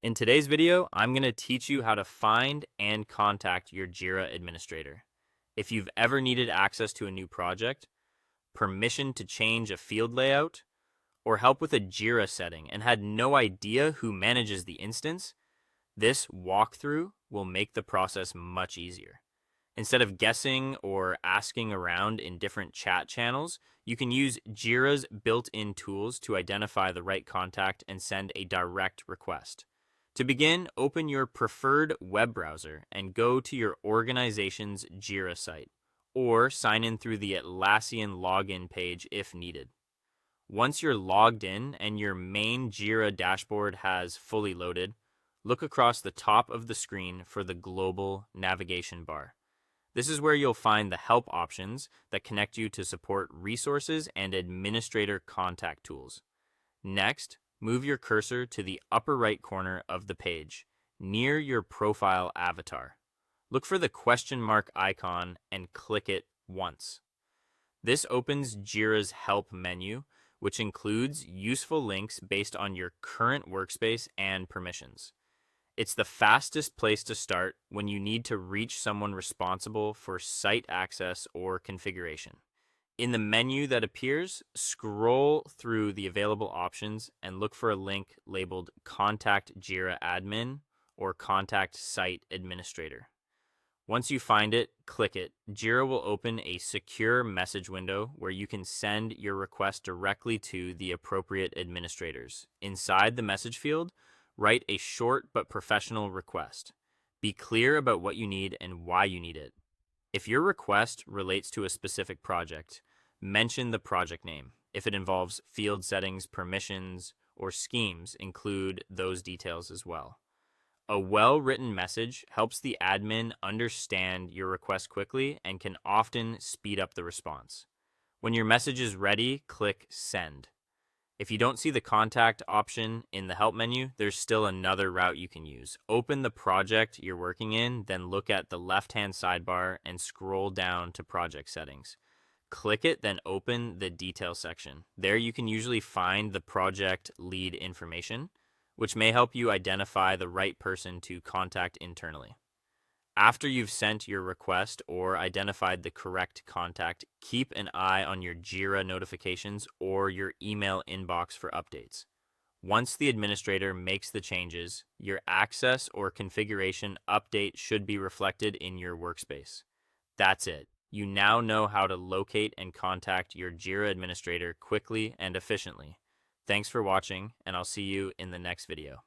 In today's video, I'm going to teach you how to find and contact your Jira administrator. If you've ever needed access to a new project, permission to change a field layout, or help with a Jira setting and had no idea who manages the instance, this walkthrough will make the process much easier. Instead of guessing or asking around in different chat channels, you can use Jira's built-in tools to identify the right contact and send a direct request. To begin, open your preferred web browser and go to your organization's Jira site, or sign in through the Atlassian login page if needed. Once you're logged in and your main Jira dashboard has fully loaded, look across the top of the screen for the global navigation bar. This is where you'll find the help options that connect you to support resources and administrator contact tools. Next, move your cursor to the upper right corner of the page, near your profile avatar. Look for the question mark icon and click it once. This opens Jira's help menu, which includes useful links based on your current workspace and permissions. It's the fastest place to start when you need to reach someone responsible for site access or configuration. In the menu that appears, scroll through the available options and look for a link labeled Contact Jira Admin or Contact Site Administrator. Once you find it, click it. Jira will open a secure message window where you can send your request directly to the appropriate administrators. Inside the message field, write a short but professional request. Be clear about what you need and why you need it. If your request relates to a specific project, mention the project name. If it involves field settings, permissions, or schemes, include those details as well. A well-written message helps the admin understand your request quickly and can often speed up the response. When your message is ready, click Send. If you don't see the contact option in the help menu, there's still another route you can use. Open the project you're working in, then look at the left-hand sidebar and scroll down to project settings. Click it, then open the detail section. There you can usually find the project lead information, which may help you identify the right person to contact internally. After you've sent your request or identified the correct contact, keep an eye on your Jira notifications or your email inbox for updates. Once the administrator makes the changes, your access or configuration update should be reflected in your workspace. That's it. You now know how to locate and contact your Jira administrator quickly and efficiently. Thanks for watching, and I'll see you in the next video.